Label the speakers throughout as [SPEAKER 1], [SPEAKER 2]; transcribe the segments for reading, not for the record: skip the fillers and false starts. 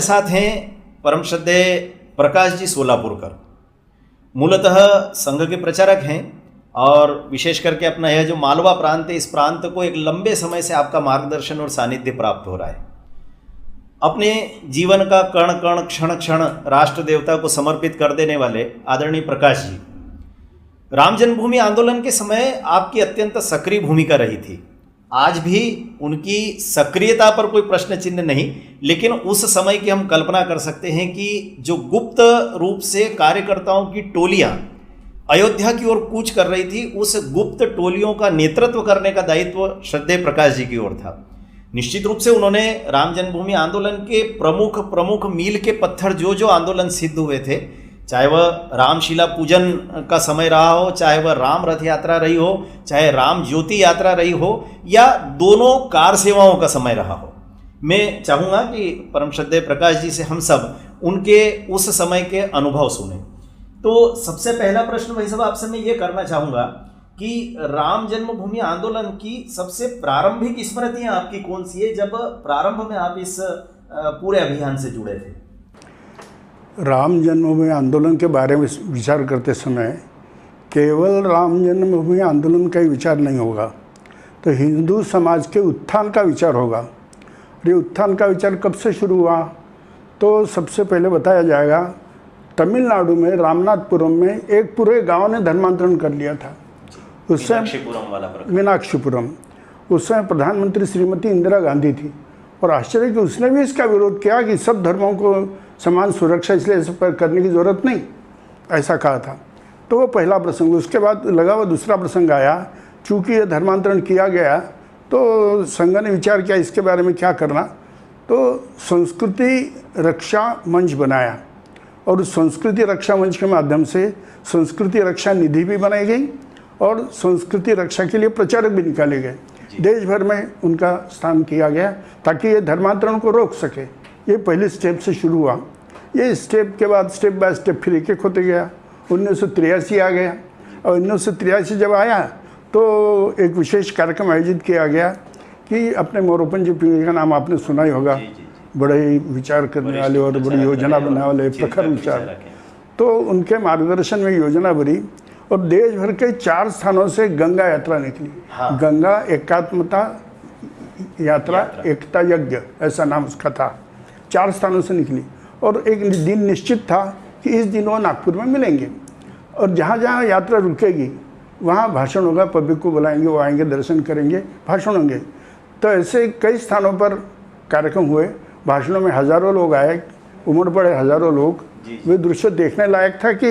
[SPEAKER 1] हमारे साथ हैं परम श्रद्धेय प्रकाश जी सोलापुरकर। मूलतः संघ के प्रचारक हैं और विशेष करके अपना यह जो मालवा प्रांत है, इस प्रांत को एक लंबे समय से आपका मार्गदर्शन और सानिध्य प्राप्त हो रहा है। अपने जीवन का कण कण क्षण क्षण राष्ट्र देवता को समर्पित कर देने वाले आदरणीय प्रकाश जी, राम जन्मभूमि आंदोलन के समय आपकी अत्यंत सक्रिय भूमिका रही थी। आज भी उनकी सक्रियता पर कोई प्रश्न चिन्ह नहीं, लेकिन उस समय की हम कल्पना कर सकते हैं कि जो गुप्त रूप से कार्यकर्ताओं की टोलियां अयोध्या की ओर कूच कर रही थी, उस गुप्त टोलियों का नेतृत्व करने का दायित्व श्रद्धेय प्रकाश जी की ओर था। निश्चित रूप से उन्होंने राम जन्मभूमि आंदोलन के प्रमुख मील के पत्थर जो आंदोलन सिद्ध हुए थे, चाहे वह रामशिला पूजन का समय रहा हो, चाहे वह राम रथ यात्रा रही हो, चाहे राम ज्योति यात्रा रही हो, या दोनों कार सेवाओं का समय रहा हो, मैं चाहूँगा कि परम श्रद्धेय प्रकाश जी से हम सब उनके उस समय के अनुभव सुने। तो सबसे पहला प्रश्न भाई साहब आपसे मैं ये करना चाहूँगा कि राम जन्मभूमि आंदोलन की सबसे प्रारंभिक स्मृतियाँ आपकी कौन सी है, जब प्रारंभ में आप इस पूरे अभियान से जुड़े थे?
[SPEAKER 2] राम जन्मभूमि आंदोलन के बारे में विचार करते समय केवल राम जन्मभूमि आंदोलन का ही विचार नहीं होगा, तो हिंदू समाज के उत्थान का विचार होगा। ये उत्थान का विचार कब से शुरू हुआ, तो सबसे पहले बताया जाएगा तमिलनाडु में रामनाथपुरम में एक पूरे गांव ने धर्मांतरण कर लिया था। उस समय मीनाक्षीपुरम, उस समय प्रधानमंत्री श्रीमती इंदिरा गांधी थी, और आश्चर्य कि उसने भी इसका विरोध किया कि सब धर्मों को समान सुरक्षा इसलिए इस पर करने की ज़रूरत नहीं, ऐसा कहा था। तो वो पहला प्रसंग। उसके बाद लगा हुआ दूसरा प्रसंग आया, चूँकि ये धर्मांतरण किया गया तो संघ ने विचार किया इसके बारे में क्या करना, तो संस्कृति रक्षा मंच बनाया, और उस संस्कृति रक्षा मंच के माध्यम से संस्कृति रक्षा निधि भी बनाई गई और संस्कृति रक्षा के लिए प्रचारक भी निकाले गए। देश भर में उनका स्थान किया गया ताकि ये धर्मांतरण को रोक सके। ये पहले स्टेप से शुरू हुआ। ये स्टेप के बाद स्टेप बाय स्टेप फिर एक होते गया। 1983 आ गया, और 1983 जब आया तो एक विशेष कार्यक्रम आयोजित किया गया कि अपने मोरोपंत जी पीढ़ी का नाम आपने सुना ही होगा, बड़े विचार करने वाले और बड़ी योजना बनाने वाले, प्रखर विचार। तो उनके मार्गदर्शन में योजना बनी और देश भर के 4 स्थानों से गंगा यात्रा निकली। गंगा एकात्मता यात्रा, एकता यज्ञ ऐसा नाम उसका था। 4 स्थानों से निकली और एक दिन निश्चित था कि इस दिन वो नागपुर में मिलेंगे, और जहाँ जहाँ यात्रा रुकेगी वहाँ भाषण होगा, पब्लिक को बुलाएंगे, वो आएंगे, दर्शन करेंगे, भाषण होंगे। तो ऐसे कई स्थानों पर कार्यक्रम हुए। भाषणों में हज़ारों लोग आए, उमड़ पड़े हज़ारों लोग। वे दृश्य देखने लायक था कि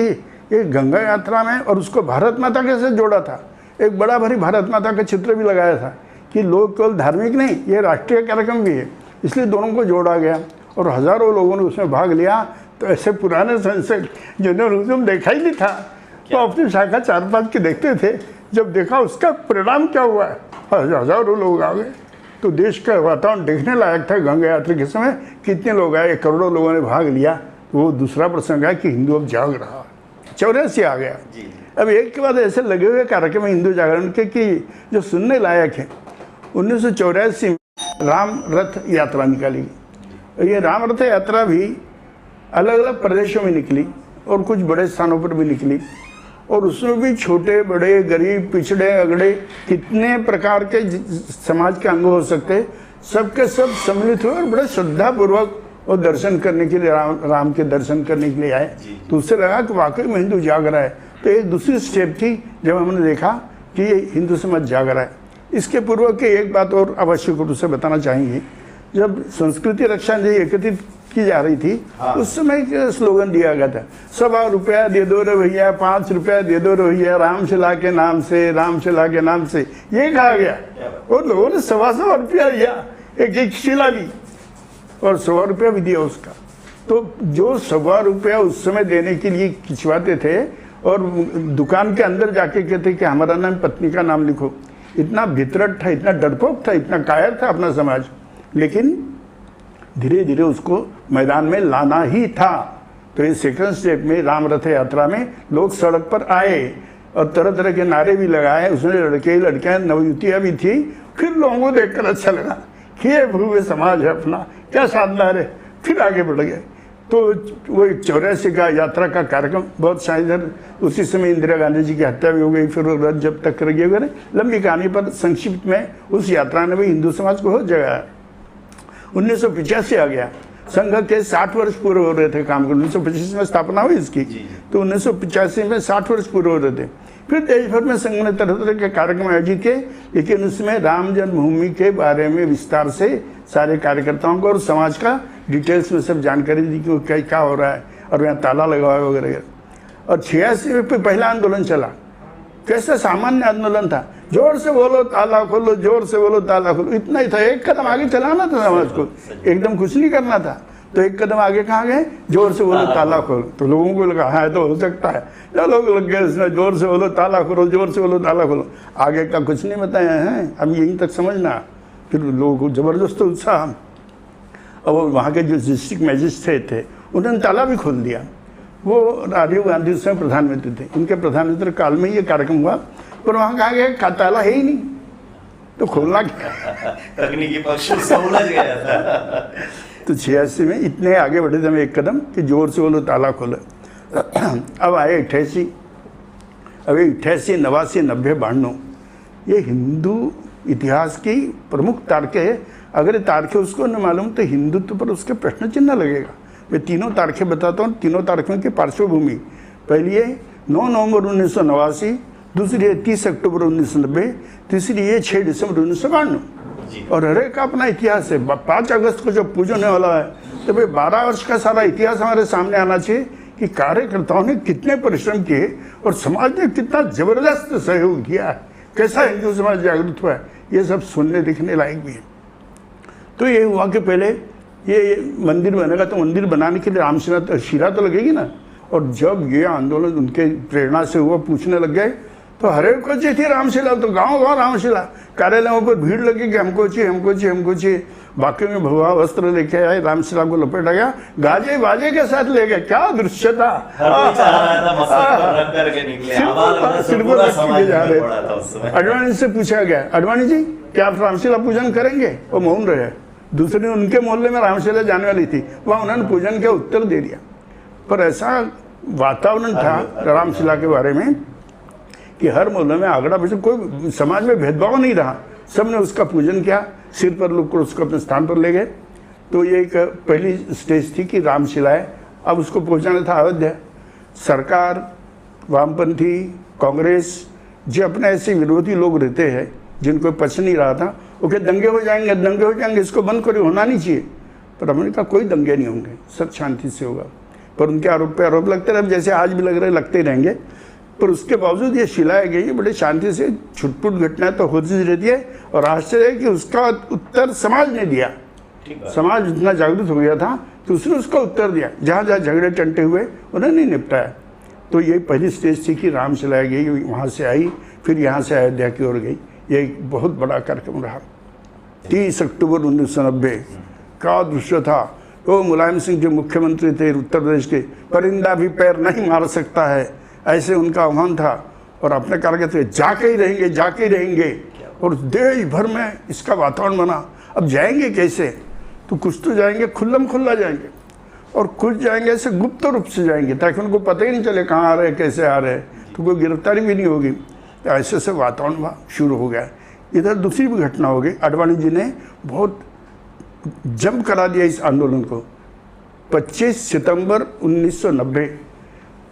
[SPEAKER 2] ये गंगा यात्रा में, और उसको भारत माता के साथ जोड़ा था। एक बड़ा भारी भारत माता का चित्र भी लगाया था कि लोग केवल धार्मिक नहीं, ये राष्ट्रीय कार्यक्रम भी है, इसलिए दोनों को जोड़ा गया और हज़ारों लोगों ने उसमें भाग लिया। तो ऐसे पुराने संसद जिन्होंने देखा ही नहीं था, तो अपनी शाखा 4-5 के देखते थे। जब देखा उसका परिणाम क्या हुआ है, हज़ारों लोग आ गए। तो देश का वातावरण देखने लायक था। गंगा यात्रा के समय कितने लोग आए, करोड़ों लोगों ने भाग लिया। वो दूसरा प्रसंग है कि हिंदू अब जाग रहा। 84 आ गया। अब एक के बाद ऐसे लगे हुए कार्यक्रम हिंदू जागरण के कि जो सुनने लायक है। 1984 में राम रथ यात्रा निकाली गई। ये राम रथ यात्रा भी अलग अलग प्रदेशों में निकली और कुछ बड़े स्थानों पर भी निकली, और उसमें भी छोटे बड़े, गरीब, पिछड़े, अगड़े, कितने प्रकार के समाज के अंग हो सकते, सबके सब सम्मिलित हुए और बड़े श्रद्धापूर्वक और दर्शन करने के लिए, राम के दर्शन करने के लिए आए। तो उससे लगा कि वाकई में हिंदू जाग रहा है। तो एक दूसरी स्टेप थी जब हमने देखा कि ये हिंदू समाज जाग रहा है। इसके पूर्व के एक बात और आवश्यक रूप से बताना चाहेंगे, जब संस्कृति रक्षा निधि एकत्रित की जा रही थी, उस समय एक स्लोगन दिया गया था, 100 रुपया दे दो रे भैया, 5 रुपया दे दो रे भैया, रामशिला के नाम से, रामशिला के नाम से, ये कहा गया। और लोगों ने 125 रुपया दिया, एक शिला दी और 100 रुपया भी दिया उसका। तो जो 125 रुपया उस समय देने के लिए खिंचवाते थे और दुकान के अंदर जाके कहते कि हमारा नाम, पत्नी का नाम लिखो, इतना भितरट था, इतना डरपोक था, इतना कायर था अपना समाज। लेकिन धीरे धीरे उसको मैदान में लाना ही था। तो ये सेकंड स्टेप में राम रथ यात्रा में लोग सड़क पर आए और तरह तरह के नारे भी लगाए। उसमें लड़के लड़कियां, नवयुवतियाँ भी थी। फिर लोगों को देखकर अच्छा लगा कि ये भव्य समाज है अपना, क्या शानदार है। फिर आगे बढ़ गए। तो वो 84 का यात्रा का कार्यक्रम बहुत शानदार, उसी समय इंदिरा गांधी जी की हत्या भी हो गई, फिर वो रद्द जब तक रही वगैरह, लंबी कहानी पर संक्षिप्त में उस यात्रा ने भी हिंदू समाज को हो जगह। 1985 आ गया, संघ के 60 वर्ष पूरे हो रहे थे काम को, 1925 में स्थापना हुई इसकी, तो 1985 में 60 वर्ष पूरे हो रहे थे। फिर देश भर में संघ ने तरह तरह के कार्यक्रम आयोजित किए, लेकिन उसमें राम जन्मभूमि के बारे में विस्तार से सारे कार्यकर्ताओं को और समाज का डिटेल्स में सब जानकारी दी कि क्या क्या हो रहा है और यहाँ ताला लगा हुआ है वगैरह। और 86 में पहला आंदोलन चला, कैसा सामान्य आंदोलन था, जोर से बोलो ताला खोलो, जोर से बोलो ताला खोलो, इतना ही था। एक कदम आगे चलाना था समाज को, एकदम कुछ नहीं करना था। तो एक कदम आगे कहाँ गए, जोर से बोलो ताला खोलो। तो लोगों को लगा हाँ तो हो सकता है, जो लोग लग गए इसमें जोर से बोलो ताला खोलो, जोर से बोलो ताला खोलो। आगे का कुछ नहीं बताया है, अब यहीं तक समझना। फिर लोगों को जबरदस्त उत्साह। अब वहाँ के जो डिस्ट्रिक्ट मजिस्ट्रेट थे उन्होंने ताला भी खोल दिया। वो राजीव गांधी उस समय प्रधानमंत्री थे, इनके प्रधानमंत्री काल में ये कार्यक्रम हुआ, पर वहाँ कहा गया ताला है ही नहीं, तो खोलना क्या।
[SPEAKER 1] तकनीकी पक्ष से उलझ गया था।
[SPEAKER 2] तो 86 में इतने आगे बढ़े थे हम एक कदम कि जोर से बोलो ताला खोलो। अब आए 88, अब 88, 89, 90, 92, ये हिंदू इतिहास की प्रमुख तारीखें है। अगर ये तारीखें उसको न मालूम तो हिंदुत्व पर उसके प्रश्न चिन्ह लगेगा। मैं तीनों तारीखें बताता हूँ, तीनों तारीखों की पार्श्वभूमि। पहली है 9 नवंबर 1989, दूसरी है 30 अक्टूबर 1990, तीसरी है 6 दिसंबर 1992। और हर एक का अपना इतिहास है। 5 अगस्त को जब पूजन होने वाला है तो भाई 12 वर्ष का सारा इतिहास हमारे सामने आना चाहिए कि कार्यकर्ताओं ने कितने परिश्रम किए और समाज ने कितना जबरदस्त सहयोग किया है, कैसा हिंदू समाज जागरूक हुआ है, ये सब सुनने दिखने लायक भी है। तो ये हुआ कि पहले ये मंदिर बनेगा तो मंदिर बनाने के लिए रामशिला तो लगेगी ना। और जब ये आंदोलन उनके प्रेरणा से हुआ, पूछने लग गए तो हर एक को चाहिए थी रामशिला, तो गाँव गाँव रामशिला, कार्यालयों पर भीड़ लगी कि हमको चाहिए हमको चाहिए हमको चाहिए। बाकी में भगवा वस्त्र लेके आए, रामशिला को लपेटा गया, गाजे बाजे के साथ ले गए। क्या दृश्य था, अडवाणी से पूछा गया, अडवाणी जी क्या आप रामशिला पूजन करेंगे, वो मौन रहे। दूसरे उनके मोहल्ले में रामशिला जाने वाली थी, वहाँ उन्होंने पूजन का उत्तर दे दिया। पर ऐसा वातावरण था रामशिला के बारे में कि हर मोहल्ले में आगड़ा बच्चे, कोई समाज में भेदभाव नहीं रहा, सबने उसका पूजन किया, सिर पर लोग उसको अपने स्थान पर ले गए। तो ये एक पहली स्टेज थी कि रामशिला है, अब उसको पहुंचाना था अयोध्या। सरकार, वामपंथी, कांग्रेस, जो अपने ऐसे विरोधी लोग रहते हैं जिनको पसंद नहीं रहा था, वो क्या दंगे हो जाएंगे, दंगे हो जाएंगे, इसको बंद करो, होना नहीं चाहिए। पर हमने कहा कोई दंगे नहीं होंगे, सब शांति से होगा। पर उनके आरोप पे आरोप लगते रहे, जैसे आज भी लग रहे, लगते रहेंगे। पर उसके बावजूद ये शिलाएं गई, बड़े शांति से, छुटपुट घटनाएं तो होती रहती है। और आश्चर्य है कि उसका उत्तर समाज ने दिया। समाज इतना जागरूक हो गया था कि उसने उसका उत्तर दिया, जहाँ जहाँ झगड़े टंटे हुए उन्हें नहीं निपटाया। तो ये पहली स्टेज थी कि रामशिला गई, वहाँ से आई, फिर यहाँ से अयोध्या की ओर गई। ये एक बहुत बड़ा कार्यक्रम रहा। 30 अक्टूबर 1990 का दृश्य था। तो मुलायम सिंह जो मुख्यमंत्री थे उत्तर प्रदेश के, परिंदा भी पैर नहीं मार सकता है, ऐसे उनका आह्वान था। और अपने कार्यकर्ता जाके ही रहेंगे, जाके ही रहेंगे। और देश भर में इसका वातावरण बना। अब जाएंगे कैसे, तो कुछ तो जाएंगे खुल्लम खुल्ला जाएंगे, और कुछ जाएंगे ऐसे गुप्त रूप से जाएंगे ताकि उनको पता ही नहीं चले कहाँ आ रहे, कैसे आ रहे, तो कोई गिरफ्तारी भी नहीं होगी। ऐसे से वातावरण वहाँ शुरू हो गया। इधर दूसरी भी घटना हो गई, आडवाणी जी ने बहुत जम करा दिया इस आंदोलन को। 25 सितंबर 1990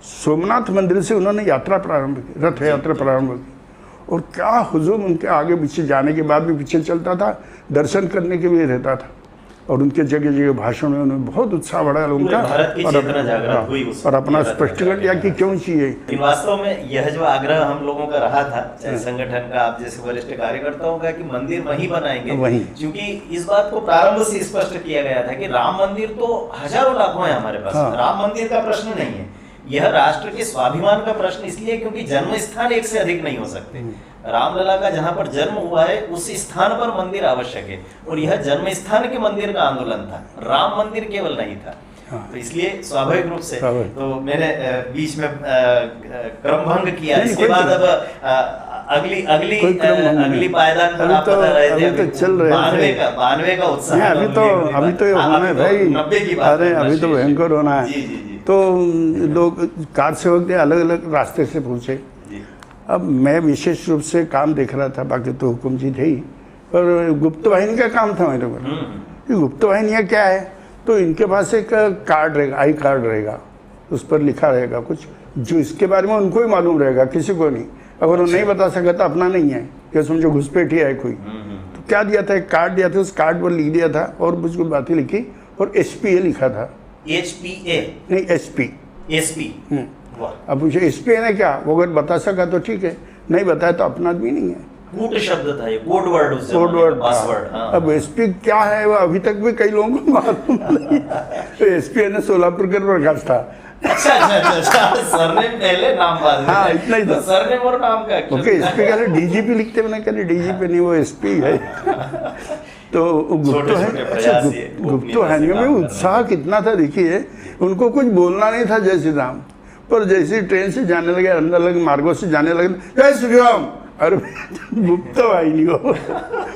[SPEAKER 2] सोमनाथ मंदिर से उन्होंने यात्रा प्रारंभ की, रथ यात्रा प्रारंभ की। और क्या हुजूम उनके आगे पीछे जाने के बाद भी पीछे चलता था, दर्शन करने के लिए रहता था। और उनके जगह जगह भाषण में उन्होंने बहुत उत्साह बढ़ाया उनका, और अपना स्पष्टीकरण दिया कि क्यों चाहिए।
[SPEAKER 1] वास्तव में यह जो आग्रह हम लोगों का रहा था, चाहे संगठन का, आप जैसे वरिष्ठ कार्यकर्ताओं का, कि मंदिर वहीं बनाएंगे,
[SPEAKER 2] वहीं,
[SPEAKER 1] क्योंकि इस बात को प्रारंभ से स्पष्ट किया गया था कि राम मंदिर तो हजारों लाखों है हमारे पास। राम मंदिर का प्रश्न नहीं है, यह राष्ट्र के स्वाभिमान का प्रश्न इसलिए क्योंकि जन्म स्थान एक से अधिक नहीं हो सकते। रामलला का जहां पर जन्म हुआ है उस स्थान पर मंदिर आवश्यक है, और यह जन्म स्थान के मंदिर का आंदोलन था, राम मंदिर केवल नहीं था। तो इसलिए स्वाभाविक रूप से तो मैंने बीच में क्रमभंग किया। इसके बाद अब अगली अगली
[SPEAKER 2] कोई क्रम नहीं है।
[SPEAKER 1] अगली पायदान पर
[SPEAKER 2] अभी
[SPEAKER 1] आप
[SPEAKER 2] तो-
[SPEAKER 1] बता रहे थे
[SPEAKER 2] अभी तो चल रहे थे।
[SPEAKER 1] 92 का उत्साह
[SPEAKER 2] नहीं,
[SPEAKER 1] है
[SPEAKER 2] अभी तो ये
[SPEAKER 1] हाँ,
[SPEAKER 2] होना है
[SPEAKER 1] अभी तो
[SPEAKER 2] भाई।
[SPEAKER 1] 90 की बात
[SPEAKER 2] अरे
[SPEAKER 1] करना
[SPEAKER 2] अभी तो
[SPEAKER 1] शेष है।
[SPEAKER 2] भयंकर होना है।
[SPEAKER 1] जी जी जी
[SPEAKER 2] तो लोग कार सेवक ने अलग अलग रास्ते से पूछे।
[SPEAKER 1] जी
[SPEAKER 2] अब मैं विशेष रूप से काम देख रहा था, बाकी तो हुकुम जी थे ही, पर गुप्त वाहिनी का काम था मेरे को। ये गुप्त वाहिनियाँ क्या है, तो इनके पास एक कार्ड रहेगा, आई कार्ड रहेगा, उस पर लिखा रहेगा कुछ जो इसके बारे में उनको ही मालूम रहेगा, किसी को नहीं। अगर वो नहीं बता सका तो अपना नहीं है, ये समझो घुसपैठी है कोई। तो क्या दिया था, एक कार्ड दिया था, उस कार्ड पर लिख दिया था और कुछ कुछ बातें लिखी और SPA लिखा था।
[SPEAKER 1] HPA
[SPEAKER 2] नहीं, SP।
[SPEAKER 1] SP वाह
[SPEAKER 2] अब मुझे SPA ने क्या, वो अगर बता सका तो ठीक है, नहीं बताया तो अपना आदमी नहीं है।
[SPEAKER 1] कूट शब्द था ये, कोड वर्ड उस
[SPEAKER 2] कोड
[SPEAKER 1] जमाने
[SPEAKER 2] वर्ड
[SPEAKER 1] का, पासवर्ड। हाँ।
[SPEAKER 2] अब SP क्या है वो अभी तक भी कई लोगों को मालूम नहीं। तो SPA ने सोलापुर के प्रकाश था।
[SPEAKER 1] अच्छा अच्छा अच्छा अच्छा, सरनेम पहले नाम बाद में।
[SPEAKER 2] हाँ, इतना ही था।
[SPEAKER 1] तो सरनेम और नाम का अक्षर
[SPEAKER 2] ओके, SP कहले DGP लिखते, मैंने कहले DGP नहीं, वो SP है। तो गुप्त
[SPEAKER 1] छोटे-छोटे प्रयास ये
[SPEAKER 2] गुप्त
[SPEAKER 1] गोपनीयता से
[SPEAKER 2] वाहिनियों में
[SPEAKER 1] काम करना।
[SPEAKER 2] उत्साह कितना था देखिए। उनको कुछ बोलना नहीं था जय श्री राम, पर जैसे ट्रेन से जाने लगे, अलग अलग मार्गों से जाने लगे, जय श्री राम, अरे गुप्त वाहिनी हो।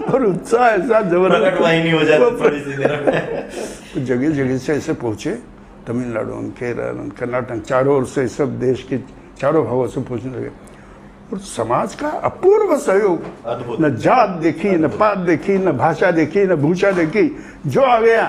[SPEAKER 2] और उत्साह ऐसा
[SPEAKER 1] प्रकट
[SPEAKER 2] जबरदस्त,
[SPEAKER 1] वाहिनी हो जाती थोड़ी सी देर में।
[SPEAKER 2] तो जगह जगह से ऐसे पहुँचे, तमिलनाडु, केरल, कर्नाटक, चारों ओर से, सब देश के चारों भागों से पहुँचने लगे। और समाज का अपूर्व सहयोग,
[SPEAKER 1] अद्भुत।
[SPEAKER 2] न जात देखी, न पात देखी, न भाषा देखी, न भूषा देखी, जो आ गया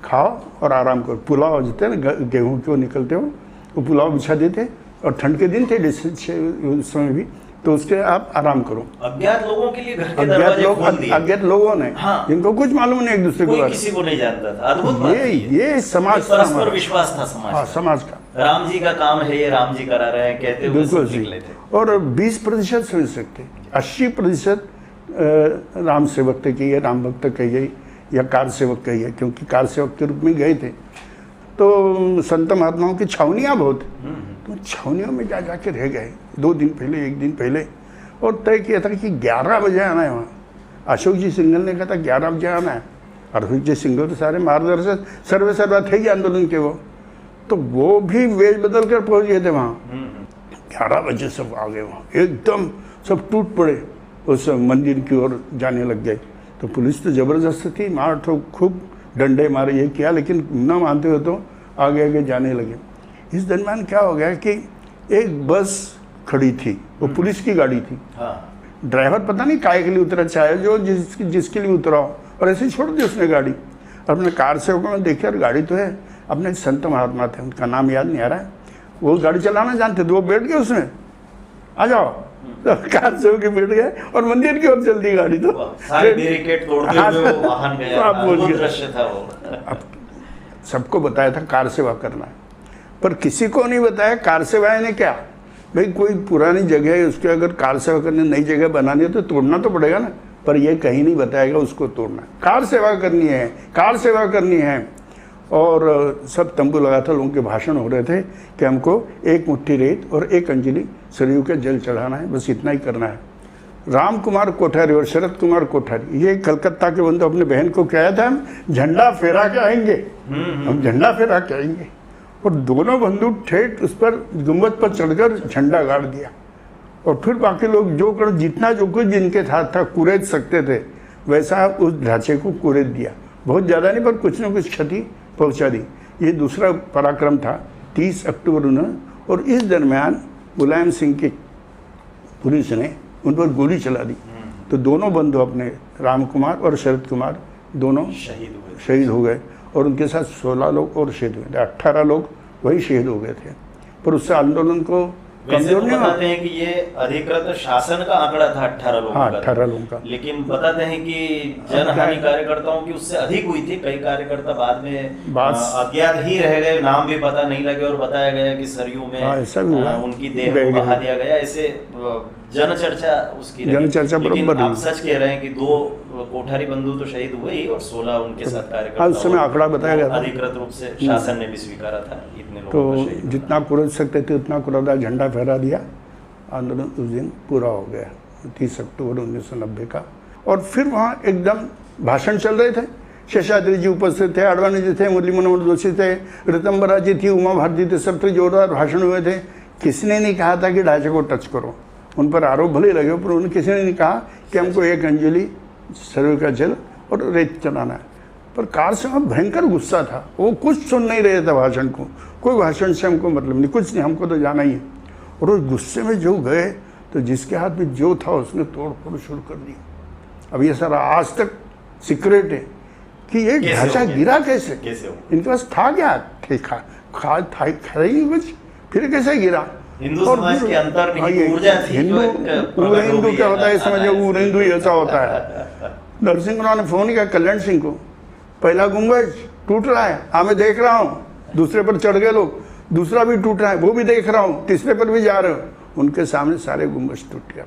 [SPEAKER 2] खाओ और आराम करो। पुलाव जितने ना गेहूं के वो निकलते हो, वो पुलाव बिछा देते, और ठंड के दिन थे उस समय भी, तो उसके आप आराम करो।
[SPEAKER 1] अज्ञात लोगों के लिए घर के
[SPEAKER 2] अज्ञात
[SPEAKER 1] दरवाजे
[SPEAKER 2] लोग,
[SPEAKER 1] खोल दिए।
[SPEAKER 2] अज्ञात लोगों ने,
[SPEAKER 1] हाँ।
[SPEAKER 2] जिनको कुछ मालूम नहीं एक दूसरे के
[SPEAKER 1] कोई
[SPEAKER 2] बारे
[SPEAKER 1] किसी को नहीं जानता था। अद्भुत
[SPEAKER 2] में,
[SPEAKER 1] बात थी
[SPEAKER 2] ये समाज था
[SPEAKER 1] परस्पर
[SPEAKER 2] हमारा।
[SPEAKER 1] विश्वास था
[SPEAKER 2] हाँ,
[SPEAKER 1] समाज का।
[SPEAKER 2] समाज का
[SPEAKER 1] राम जी का काम है, ये राम जी करा रहे हैं कहते हुए
[SPEAKER 2] बिल्कुल
[SPEAKER 1] सब
[SPEAKER 2] सही।
[SPEAKER 1] निकले थे।
[SPEAKER 2] और 20% समझ सकते, 80% राम सेवक थे कहिए, राम भक्त कहिए, या कार सेवक कहिए, क्योंकि कार सेवक के रूप में गए थे। तो संत महात्माओं की छावनियाँ बहुत, तो छावनियों में जा जाके रह गए 2 दिन पहले, 1 दिन पहले, और तय किया था कि 11 बजे आना है वहाँ। अशोक जी सिंघल ने कहा था 11 बजे आना है। अशोक जी सिंघल तो सारे मार्गदर्शक सर्वे सर्वा थे ही आंदोलन के, तो वो भी वेश बदल कर पहुँच गए थे वहाँ। 11 बजे सब आ गए वहाँ, एकदम सब टूट पड़े, उस मंदिर की ओर जाने लग गए। तो पुलिस तो ज़बरदस्त थी, मार ठोक, खूब डंडे मारे, ये किया, लेकिन न मानते हो तो आगे आगे जाने लगे। इस दरम्यान क्या हो गया कि एक बस खड़ी थी, वो पुलिस की गाड़ी थी।
[SPEAKER 1] हाँ।
[SPEAKER 2] ड्राइवर पता नहीं काय के लिए उतरा, चाहे जो जिसके लिए उतरा हो, और ऐसे ही छोड़ दी उसने गाड़ी। और अपने कार सेवकों ने देखा, और गाड़ी तो है, अपने संत महात्मा थे, उनका नाम याद नहीं आ रहा है, वो गाड़ी चलाना जानते थे, वो बैठ गए उसमें, आ जाओ। तो कार सेवक के बैठ गए और मंदिर की ओर चल दी गाड़ी। तो
[SPEAKER 1] सारे बैरिकेड तोड़ते हुए वो वाहन गया।
[SPEAKER 2] आप बोल
[SPEAKER 1] अद्भुत
[SPEAKER 2] गए।
[SPEAKER 1] दृश्य था वो।
[SPEAKER 2] अब सबको बताया था कार सेवा करना है, पर किसी को नहीं बताया कार सेवाएं ने क्या। भाई कोई पुरानी जगह है, उसके अगर कार सेवा करने नई जगह बनानी है तो तोड़ना तो पड़ेगा ना, पर ये कहीं नहीं बताएगा उसको तोड़ना। कार सेवा करनी है, कार सेवा करनी है। और सब तंबू लगा था, लोगों के भाषण हो रहे थे कि हमको 1 मुट्ठी रेत और 1 अंजलि सरयू के जल चढ़ाना है, बस इतना ही करना है। राम कुमार कोठारी और शरद कुमार कोठारी, ये कलकत्ता के बंधु, अपने बहन को क्या था, हम झंडा फहरा के आएंगे, हम झंडा फहरा के आएंगे। और दोनों बंधु ठेठ उस पर गुम्बद पर चढ़कर झंडा गाड़ दिया। और फिर बाकी लोग जितना जो कुछ जिनके साथ था कुरेद सकते थे, वैसा उस ढांचे को कुरेद दिया। बहुत ज़्यादा नहीं, पर कुछ न कुछ क्षति पहुंचा दी। ये दूसरा पराक्रम था 30 अक्टूबर उन्होंने। और इस दरमियान मुलायम सिंह की पुलिस ने उन पर गोली चला दी। तो दोनों बंधु अपने, राम कुमार और शरद कुमार, दोनों शहीद हो गए। और उनके साथ 16 लोग और शहीद हुए थे, 18 लोग वही शहीद हो गए थे। पर उससे आंदोलन को
[SPEAKER 1] वैसे
[SPEAKER 2] कमजोर
[SPEAKER 1] तो
[SPEAKER 2] नहीं हुआ।
[SPEAKER 1] बताते हैं कि ये अधिकृत शासन का आंकड़ा था 18 लोगों
[SPEAKER 2] हाँ,
[SPEAKER 1] का।
[SPEAKER 2] 18 लोगों का।
[SPEAKER 1] लेकिन बताते हैं कि जनहानि कार्यकर्ताओं की उससे अधिक हुई थी। कई कार्यकर्ता बाद में अज्ञात ही रह गए, नाम भी पता नहीं लगे, और बताया गया कि सरयू में
[SPEAKER 2] ऐसा भी हुआ।
[SPEAKER 1] उनकी देह को बहा दिया गया। ऐसे जनचर्चा उसकी रही।
[SPEAKER 2] जनचर्चा
[SPEAKER 1] लेकिन
[SPEAKER 2] बराबर
[SPEAKER 1] आप
[SPEAKER 2] हुई।
[SPEAKER 1] सच कह रहे हैं कि 2 कोठारी बंधु तो शहीद हुए ही, और 16 उनके साथ कार्यकर्ता।
[SPEAKER 2] उस समय आंकड़ा बताया गया था।
[SPEAKER 1] अधिकृत रूप से शासन ने भी स्वीकारा था इतने लोगों
[SPEAKER 2] तो
[SPEAKER 1] का शहीद होना।
[SPEAKER 2] जितना कुरेद सकते थे उतना कुरेदा, झंडा फहरा दिया। आंदोलन उस दिन पूरा हो गया, 30 अक्टूबर 1990 का। और फिर वहाँ एकदम भाषण चल रहे थे। शेषाद्री जी उपस्थित थे, आडवाणी जी थे, मुरली मनोहर जोशी थे, ऋतंबरा जी थी, उमा भारती थे, सब थे, जोरदार भाषण हुए थे। किसने नहीं कहा था कि ढांचे को टच करो, उन पर आरोप भले लगे, पर उन्हें किसी ने नहीं कहा कि हमको 1 अंजलि सरयू का जल और रेत चलाना है। पर कार से वहाँ भयंकर गुस्सा था, वो कुछ सुन नहीं रहे थे भाषण को, कोई भाषण से हमको मतलब नहीं, कुछ नहीं, हमको तो जाना ही है। और उस गुस्से में जो गए तो जिसके हाथ में जो था उसने तोड़ फोड़ शुरू कर दी। अब ये सारा आज तक सीक्रेट है कि ये ढांचा गिरा कैसे
[SPEAKER 1] हो?
[SPEAKER 2] इनके पास था क्या, ठेका था ही कुछ, फिर कैसे गिरा?
[SPEAKER 1] हिंदू समाज के अंतर्निहित ऊर्जा थी।
[SPEAKER 2] हिंदू क्या होता है समझो, ऊर हिंदू ही ऐसा होता है। नरसिंह राव ने फोन किया कल्याण सिंह को, पहला गुंबज टूट रहा है, हाँ मैं देख रहा हूँ, दूसरे पर चढ़ गए लोग, दूसरा भी टूट रहा है, वो भी देख रहा हूँ, तीसरे पर भी जा रहे हो। उनके सामने सारे गुंबज टूट गए।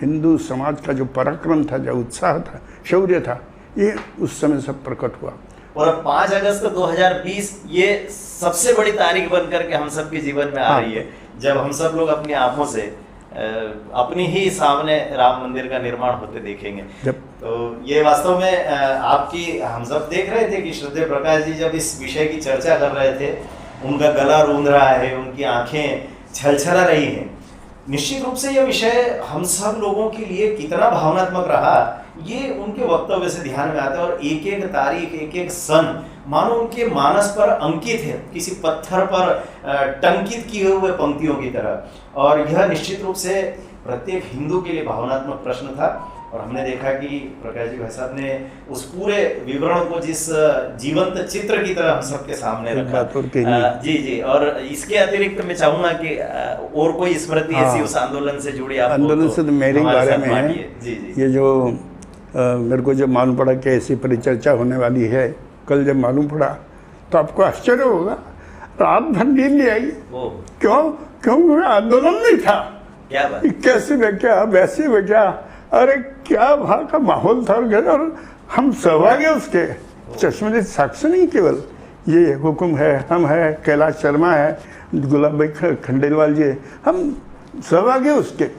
[SPEAKER 2] हिंदू समाज का जो पराक्रम था, जो उत्साह था, शौर्य था, ये उस समय सब प्रकट हुआ।
[SPEAKER 1] और अब 5 अगस्त 2020 ये सबसे बड़ी तारीख बन करके हम सबके जीवन में आ रही है, जब हम सब लोग अपनी आंखों से अपनी ही सामने राम मंदिर का निर्माण होते देखेंगे। तो ये वास्तव में आपकी, हम सब देख रहे थे कि श्रद्धेय प्रकाश जी जब इस विषय की चर्चा कर रहे थे, उनका गला रूंध रहा है, उनकी आंखें छलछला रही हैं। निश्चित रूप से यह विषय हम सब लोगों के लिए कितना भावनात्मक रहा, ये उनके वक्तव्य से ध्यान में आता है। और एक एक तारीख, एक एक सन मानो उनके मानस पर अंकित है, किसी पत्थर पर टंकित किए हुए पंक्तियों की तरह। और यह निश्चित रूप से प्रत्येक हिंदू के लिए भावनात्मक प्रश्न था। और हमने देखा कि प्रकाश जी भाई साहब ने उस पूरे विवरण को जिस जीवंत चित्र की तरह हम सबके सामने रखा। जी जी। और इसके अतिरिक्त मैं चाहूंगा कि और कोई स्मृति ऐसी उस आंदोलन से जुड़ी आप
[SPEAKER 2] आंदोलन से तो मेरे बारे में है।
[SPEAKER 1] जी जी।
[SPEAKER 2] ये जो मेरे को जब मालूम पड़ा कि ऐसी परिचर्चा होने वाली है, कल जब मालूम पड़ा तो आपको आश्चर्य होगा, रात भर नींद नहीं आई। क्यों? क्योंकि आंदोलन नहीं था।
[SPEAKER 1] क्या बात?
[SPEAKER 2] 81 में क्या, 82 में क्या, अरे क्या वहाँ का माहौल था। और हम सहभागी उसके, चश्मदीद साक्ष्य नहीं, केवल ये हुक्म है, हम है, कैलाश शर्मा है, गुलाब भाई खंडेलवाल जी, हम सहभागी उसके।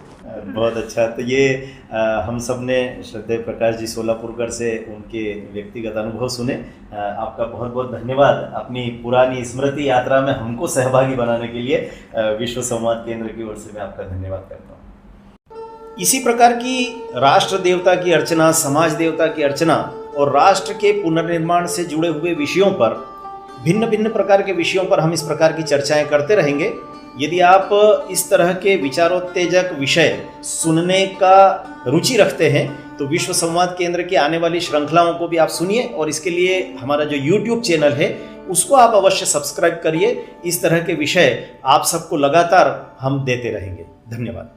[SPEAKER 1] बहुत अच्छा। तो ये हम सब ने श्रद्धेय प्रकाश जी सोलापुरकर से उनके व्यक्तिगत अनुभव सुने। आपका बहुत बहुत धन्यवाद। अपनी पुरानी स्मृति यात्रा में हमको सहभागी बनाने के लिए विश्व संवाद केंद्र की ओर से मैं आपका धन्यवाद करता हूँ। इसी प्रकार की राष्ट्र देवता की अर्चना, समाज देवता की अर्चना और राष्ट्र के पुनर्निर्माण से जुड़े हुए विषयों पर, भिन्न भिन्न प्रकार के विषयों पर हम इस प्रकार की चर्चाएं करते रहेंगे। यदि आप इस तरह के विचारोत्तेजक विषय सुनने का रुचि रखते हैं तो विश्व संवाद केंद्र की आने वाली श्रृंखलाओं को भी आप सुनिए। और इसके लिए हमारा जो YouTube चैनल है उसको आप अवश्य सब्सक्राइब करिए। इस तरह के विषय आप सबको लगातार हम देते रहेंगे। धन्यवाद।